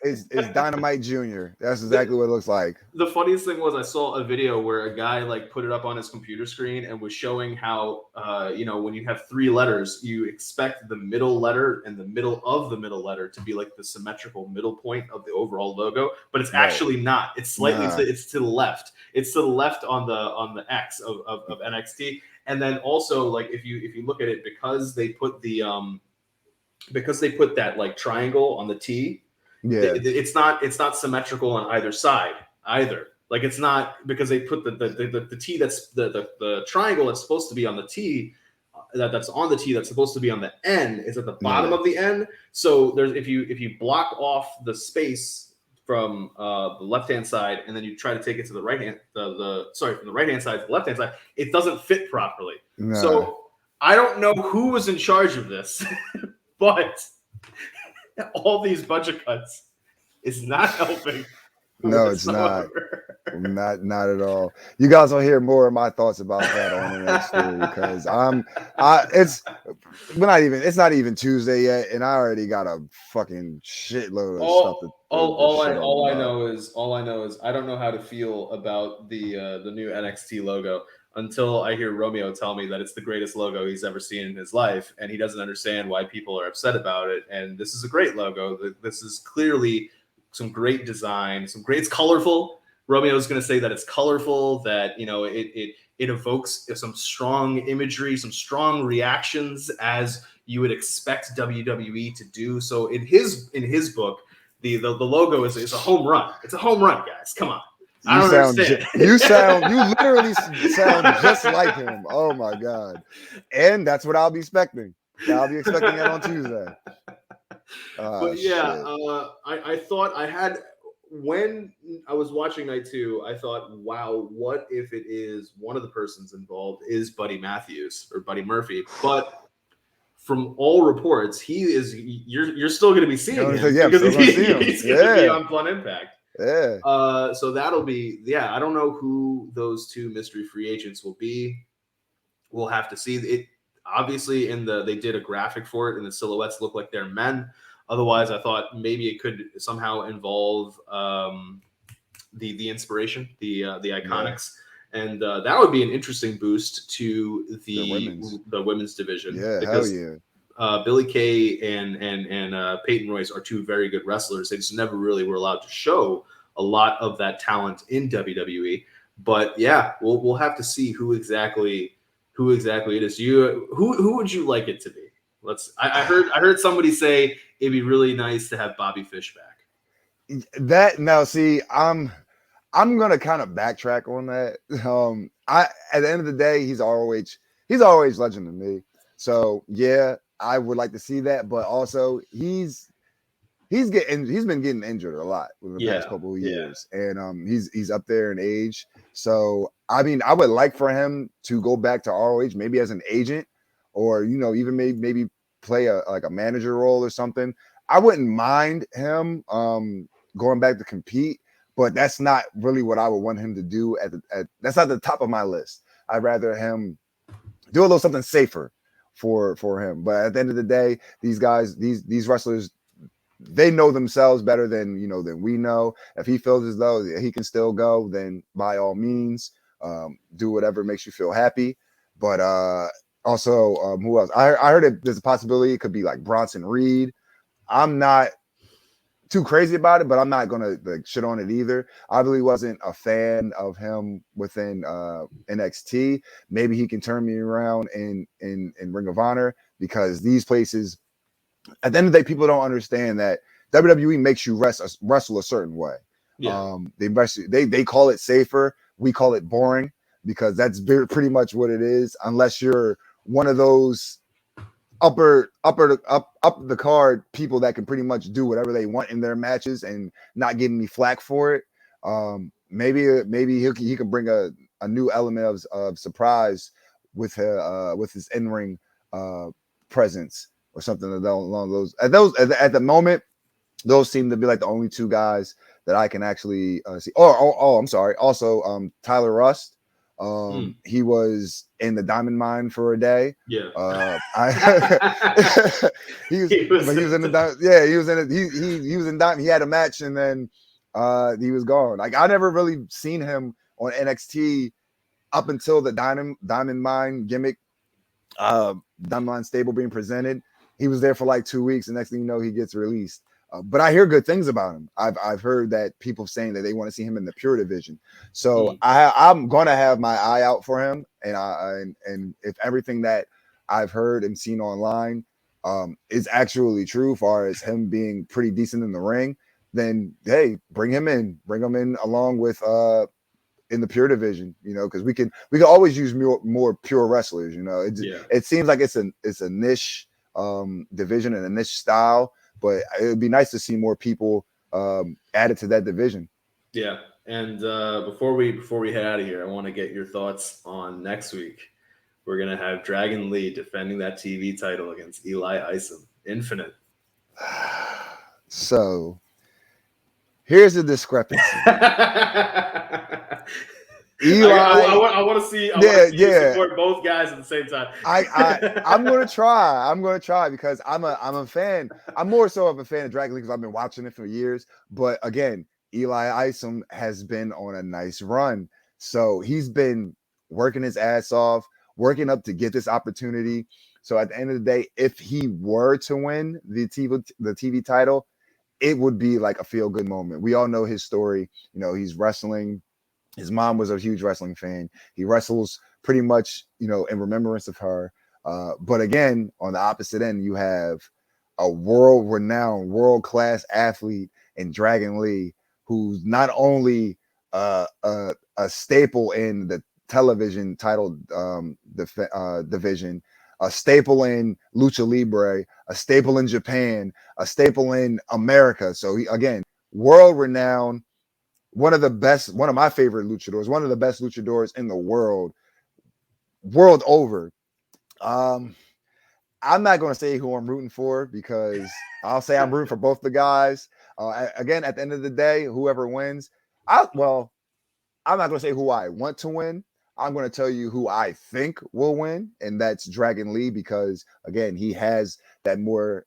it's Dynamite Jr. That's exactly what it looks like. The funniest thing was I saw a video where a guy like put it up on his computer screen and was showing how when you have 3 letters, you expect the middle letter and the middle of the middle letter to be like the symmetrical middle point of the overall logo, but it's actually not. It's slightly it's to the left. It's to the left on the X of NXT. And then also, like, if you look at it, because they put that like triangle on the T, it's not symmetrical on either side either. Like, it's not, because they put the T that's the triangle that's supposed to be on the T, that's on the T that's supposed to be on the N is at the bottom of the N. So there's if you block off the space from the left hand side and then you try to take it to the right hand from the right hand side to the left hand side, it doesn't fit properly. No. So I don't know who was in charge of this. But all these budget cuts is not helping. No, it's not. Not at all. You guys will hear more of my thoughts about that on the next story, because it's not even Tuesday yet, and I already got a fucking shitload of stuff. All I know is I don't know how to feel about the new NXT logo until I hear Romeo tell me that it's the greatest logo he's ever seen in his life, and he doesn't understand why people are upset about it. And this is a great logo. This is clearly some great design, it's colorful. Romeo's going to say that it's colorful, that, it evokes some strong imagery, some strong reactions, as you would expect WWE to do. So in his book, the logo is a home run. It's a home run, guys. Come on. I You don't sound, understand. you literally sound just like him. Oh my God. And that's what I'll be expecting. I'll be expecting that on Tuesday. But yeah, Shit. I thought I had, when I was watching night 2, I thought, wow, what if it is one of the persons involved is Buddy Matthews or Buddy Murphy? But from all reports, he is. You're still going to be seeing him Yeah, because he's he's going to be on Blunt Impact. Yeah. So that'll be, yeah. I don't know who those 2 mystery free agents will be. We'll have to see. It obviously they did a graphic for it, and the silhouettes look like they're men. Otherwise, I thought maybe it could somehow involve the inspiration, the Iconics, and that would be an interesting boost to the women's division. Yeah, because hell yeah. Billie Kay and Peyton Royce are 2 very good wrestlers. They just never really were allowed to show a lot of that talent in WWE. But yeah, we'll have to see who exactly it is. Who would you like it to be? I heard somebody say it'd be really nice to have Bobby Fish back. That now, see, I'm gonna kind of backtrack on that. At the end of the day, he's ROH legend to me. So yeah, I would like to see that, but also he's been getting injured a lot in the past couple of years, and he's up there in age. So I mean, I would like for him to go back to ROH, maybe as an agent, or even maybe play a manager role or something. I wouldn't mind him going back to compete, but that's not really what I would want him to do. That's not the top of my list. I'd rather him do a little something safer for him. But at the end of the day, these guys, these wrestlers, they know themselves better than we know. If he feels as though he can still go, then by all means, do whatever makes you feel happy. But also, who else? I heard that there's a possibility it could be like Bronson Reed. I'm not too crazy about it, but I'm not gonna shit on it either. I really wasn't a fan of him within NXT. Maybe he can turn me around in Ring of Honor, because these places, at the end of the day, people don't understand that WWE makes you wrestle a certain way. Yeah. They call it safer. We call it boring, because that's pretty much what it is. Unless you're one of those up the card people that can pretty much do whatever they want in their matches and not get any flack for it. Maybe he can bring a new element of surprise with his in-ring presence or something along those. At the moment, those seem to be like the only 2 guys that I can actually see. Oh, I'm sorry. Also, Tyler Rust. He was in the Diamond Mine for a day. Yeah. He was in Diamond. He had a match, and then he was gone. Like, I never really seen him on NXT up until the Diamond Mine gimmick, Diamond Mine stable being presented. He was there for like 2 weeks, and next thing you know, he gets released. But I hear good things about him. I've heard that people saying that they want to see him in the pure division. So I'm gonna have my eye out for him, and if everything that I've heard and seen online is actually true, as far as him being pretty decent in the ring, then hey, bring him in along with in the pure division, because we can always use more pure wrestlers. It seems like it's a niche division and a niche style. But it would be nice to see more people added to that division. Yeah, and before we head out of here, I want to get your thoughts on next week. We're gonna have Dragon Lee defending that TV title against Eli Isom. Infinite. So here's the discrepancy. Eli, I want to see. I want to see you support both guys at the same time. I'm gonna try because I'm a fan. I'm more so of a fan of Dragon League because I've been watching it for years. But again, Eli Isom has been on a nice run, so he's been working his ass off, working up to get this opportunity. So at the end of the day, if he were to win the TV title, it would be like a feel good moment. We all know his story. He's wrestling. His mom was a huge wrestling fan. He wrestles pretty much, in remembrance of her. But again, on the opposite end, you have a world-renowned, world-class athlete in Dragon Lee, who's not only a staple in the television title division, a staple in Lucha Libre, a staple in Japan, a staple in America. So he, again, world renowned, one of my favorite luchadors, one of the best luchadors in the world over. I'm not going to say who I'm rooting for, because I'll say I'm rooting for both the guys. Again, at the end of the day, whoever wins, I'm not going to say who I want to win. I'm going to tell you who I think will win, and that's Dragon Lee, because again, he has that more,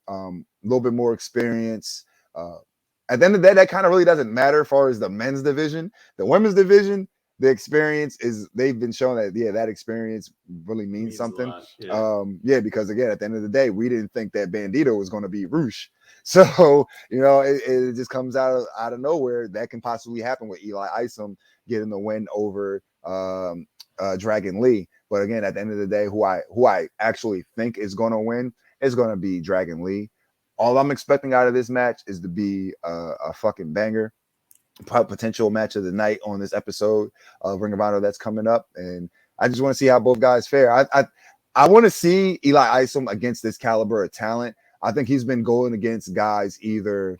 little bit more experience. At the end of the day, that kind of really doesn't matter as far as the men's division. The women's division, the experience is, they've been shown that, yeah, that experience really means something. Because again, at the end of the day, we didn't think that Bandido was going to be Roosh. So, it just comes out of nowhere. That can possibly happen with Eli Isom getting the win over Dragon Lee. But again, at the end of the day, who I actually think is going to win is going to be Dragon Lee. All I'm expecting out of this match is to be a fucking banger, potential match of the night on this episode of Ring of Honor that's coming up. And I just want to see how both guys fare. I want to see Eli Isom against this caliber of talent. I think he's been going against guys either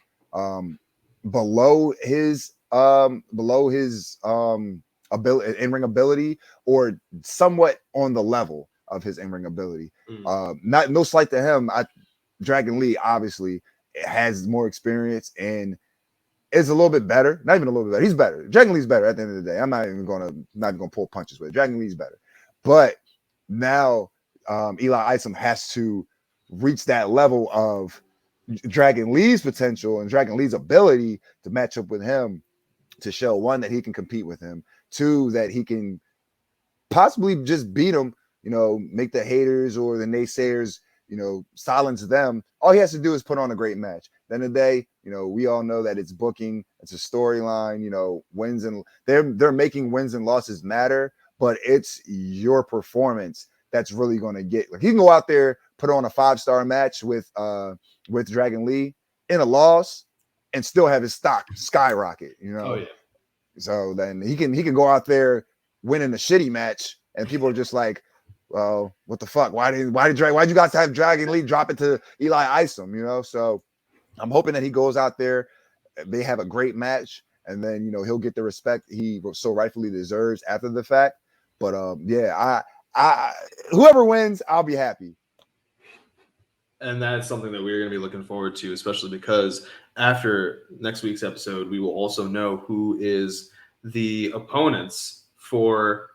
below his ability, in-ring ability, or somewhat on the level of his in-ring ability. No slight to him. Dragon Lee obviously has more experience and is a little bit better. Not even a little bit better. He's better. Dragon Lee's better at the end of the day. I'm not even gonna pull punches with it. Dragon Lee's better. But now Eli Isom has to reach that level of Dragon Lee's potential and Dragon Lee's ability to match up with him, to show, one, that he can compete with him, two, that he can possibly just beat him, make the haters or the naysayers, silence them. All he has to do is put on a great match. At the end of the day, we all know that it's booking, it's a storyline, wins, and they're making wins and losses matter, but it's your performance that's really going to get, like, he can go out there, put on a 5-star match with Dragon Lee in a loss and still have his stock skyrocket, Oh yeah. So then he can go out there winning a shitty match and people are just like, well, what the fuck? Why did you guys have Dragon Lee drop it to Eli Isom? So I'm hoping that he goes out there, they have a great match, and then he'll get the respect he so rightfully deserves after the fact. But I whoever wins, I'll be happy. And that's something that we're going to be looking forward to, especially because after next week's episode, we will also know who is the opponents for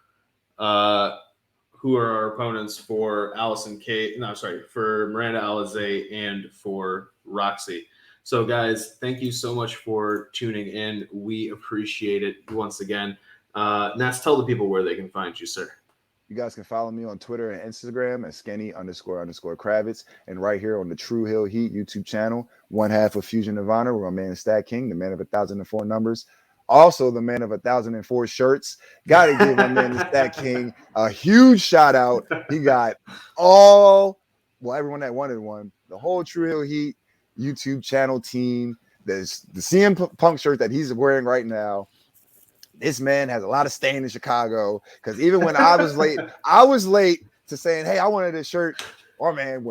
who are our opponents for for Miranda, Alaze, and for Roxy. So, guys, thank you so much for tuning in. We appreciate it once again. Ness, tell the people where they can find you, sir. You guys can follow me on Twitter and Instagram at skinny__Kravitz, and right here on the True Hill Heat YouTube channel, one half of Fusion of Honor, where my man StatKing, the man of 1,004 numbers, also the man of 1,004 shirts. Gotta give my man StatKing a huge shout out. He got everyone that wanted one, the whole True Hill Heat YouTube channel team. There's the CM Punk shirt that he's wearing right now. This man has a lot of staying in Chicago, because even when I was late to saying, hey, I wanted a shirt. Our man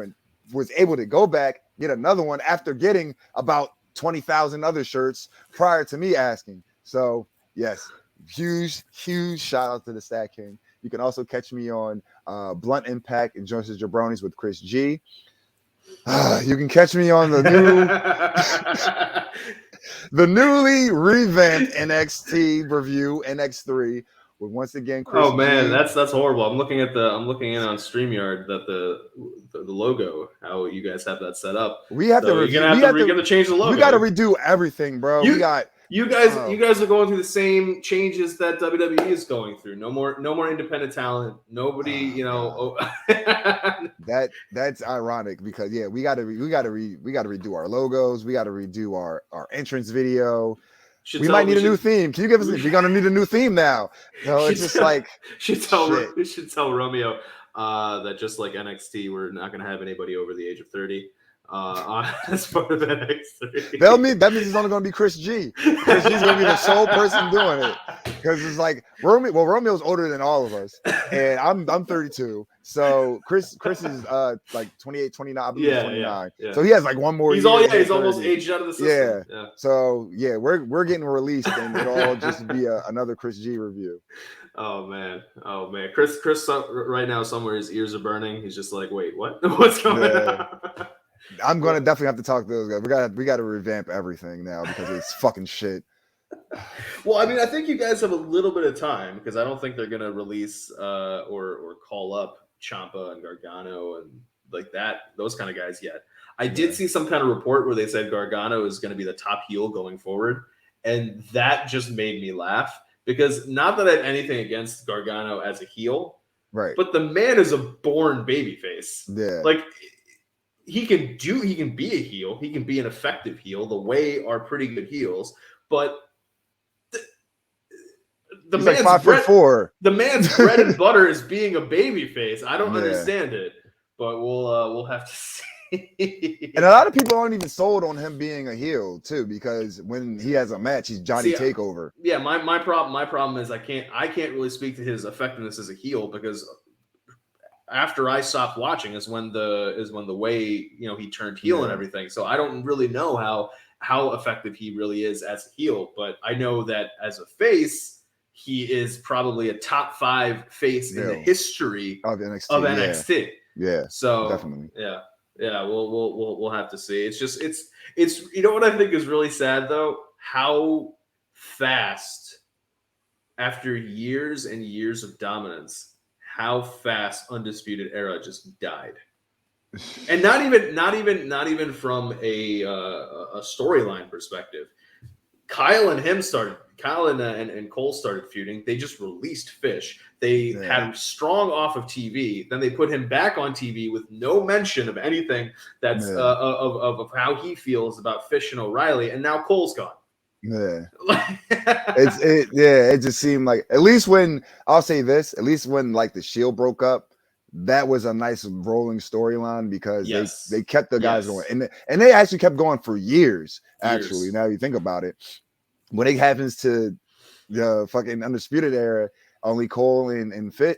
was able to go back, get another one after getting about 20,000 other shirts prior to me asking. So yes, huge shout out to the StatKing. You can also catch me on Blunt Impact and Joints Jabronis with Chris G. You can catch me on the newly revamped NXT review, NX3, with once again Chris Oh man, G. that's horrible. I'm looking in on StreamYard that the logo, how you guys have that set up. We have to review. You're gonna have to change the logo. We got to redo everything, bro. You guys are going through the same changes that WWE is going through. No more independent talent. Nobody, That's ironic, because we got to redo our logos. We got to redo our entrance video. We might need a new theme. Can you give us? We're gonna need a new theme now. No, it's just like we should tell Romeo that just like NXT, we're not gonna have anybody over the age of 30. as part of NXT. That means it's only going to be Chris G. Chris G's going to be the sole person doing it, because it's like Romeo. Well, Romeo's older than all of us, and I'm 32. So Chris is like 28, 29. I believe he's 29. Yeah. So he has like one more. He's year. he's almost aged out of the system. Yeah. So yeah, we're getting released, and it'll all just be another Chris G review. Oh man. Chris right now somewhere his ears are burning. He's just like, wait, what? What's going on? I'm gonna definitely have to talk to those guys. We got to revamp everything now because it's fucking shit. Well, I mean, I think you guys have a little bit of time, because I don't think they're gonna release or call up Ciampa and Gargano and like those kind of guys yet. I did see some kind of report where they said Gargano is going to be the top heel going forward, and that just made me laugh, because not that I have anything against Gargano as a heel, right? But the man is a born babyface. Yeah, like he can be a heel, he can be an effective heel. The Way are pretty good heels, but the he's man's like 5'4". The man's bread and butter is being a babyface. I don't understand it, but we'll have to see. And a lot of people aren't even sold on him being a heel too, because when he has a match, he's Johnny Takeover. Yeah, my problem is I can't really speak to his effectiveness as a heel, because after I stopped watching is when the Way, he turned heel and everything. So I don't really know how effective he really is as a heel, but I know that as a face, he is probably a top 5 face in the history of NXT. Yeah. So definitely. Yeah. We'll have to see. It's just it's what I think is really sad though, how fast after years and years of dominance, how fast Undisputed Era just died. And not even from a storyline perspective. Kyle and Cole started feuding. They just released Fish. They had him strong off of TV. Then they put him back on TV with no mention of anything that's of how he feels about Fish and O'Reilly. And now Cole's gone. Yeah, it just seemed like, at least when like the Shield broke up, that was a nice rolling storyline, because they kept the guys going, and they actually kept going for years. Actually, now you think about it, when it happens to the fucking Undisputed Era, only Cole and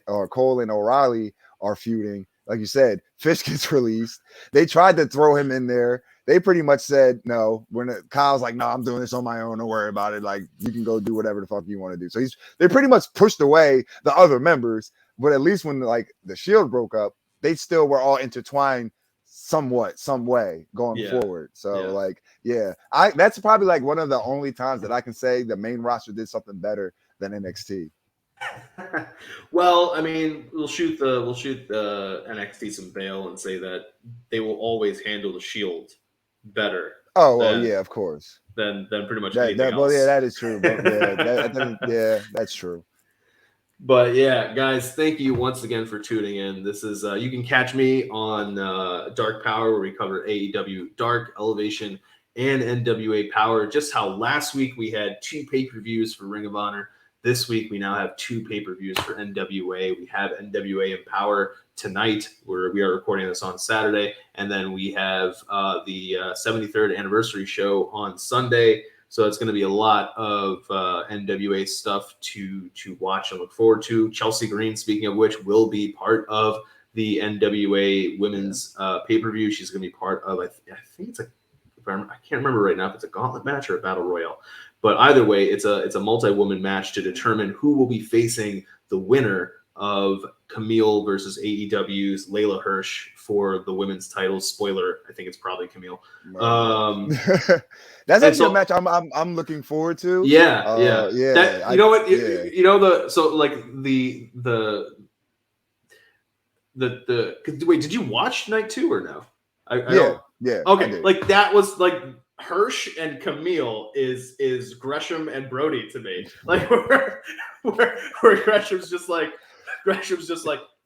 O'Reilly are feuding. Like you said, Fish gets released. They tried to throw him in there. They pretty much said no. Kyle's like, no, I'm doing this on my own. Don't worry about it. Like, you can go do whatever the fuck you want to do. So they pretty much pushed away the other members. But at least when like the Shield broke up, they still were all intertwined some way going forward. So that's probably like one of the only times that I can say the main roster did something better than NXT. Well, I mean, we'll shoot NXT some bail and say that they will always handle the Shield better. Oh well, yeah, of course. Than pretty much anything else. Well, yeah, that is true. But that's true. But yeah, guys, thank you once again for tuning in. This is you can catch me on Dark Power, where we cover AEW Dark, Elevation, and NWA Power. Just how last week we had 2 pay-per-views for Ring of Honor. This week we now have 2 pay-per-views for NWA. We have NWA and Power tonight, where we are recording this on Saturday, and then we have the 73rd anniversary show on Sunday. So it's going to be a lot of NWA stuff to watch and look forward to. Chelsea Green, speaking of which, will be part of the NWA women's pay-per-view. She's going to be part of, I think it's I can't remember right now if it's a gauntlet match or a battle royal. But either way, it's a multi-woman match to determine who will be facing the winner of Camille versus AEW's Layla Hirsch for the women's title. Spoiler, I think it's probably Camille. That's actually a match I'm looking forward to. Yeah. Wait, did you watch night 2 or no? Yeah. Okay, like that was like Hirsch and Camille is Gresham and Brody to me. Like where Gresham's just like,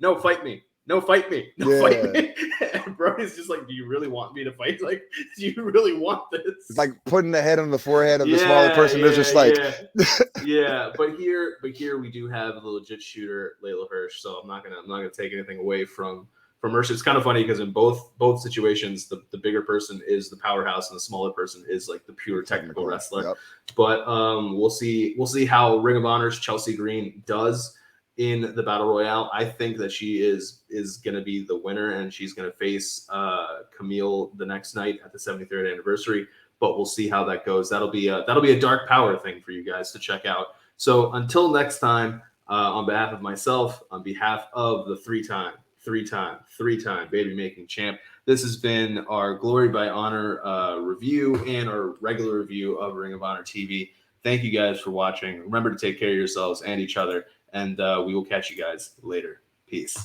no, fight me. Fight me. And Brody's just like, do you really want me to fight? Like, do you really want this? It's like putting the head on the forehead of the smaller person. They're just like, But here we do have the legit shooter, Layla Hirsch. So I'm not gonna take anything away from for Mercer. It's kind of funny because in both situations, the bigger person is the powerhouse and the smaller person is like the pure technical wrestler. Yep. But we'll see how Ring of Honor's Chelsea Green does in the Battle Royale. I think that she is going to be the winner, and she's going to face Camille the next night at the 73rd anniversary. But we'll see how that goes. That'll be a dark power thing for you guys to check out. So until next time, on behalf of myself, on behalf of the three-time baby making champ, this has been our Glory by Honor review and our regular review of Ring of Honor TV. Thank you guys for watching. Remember to take care of yourselves and each other, and we will catch you guys later. Peace.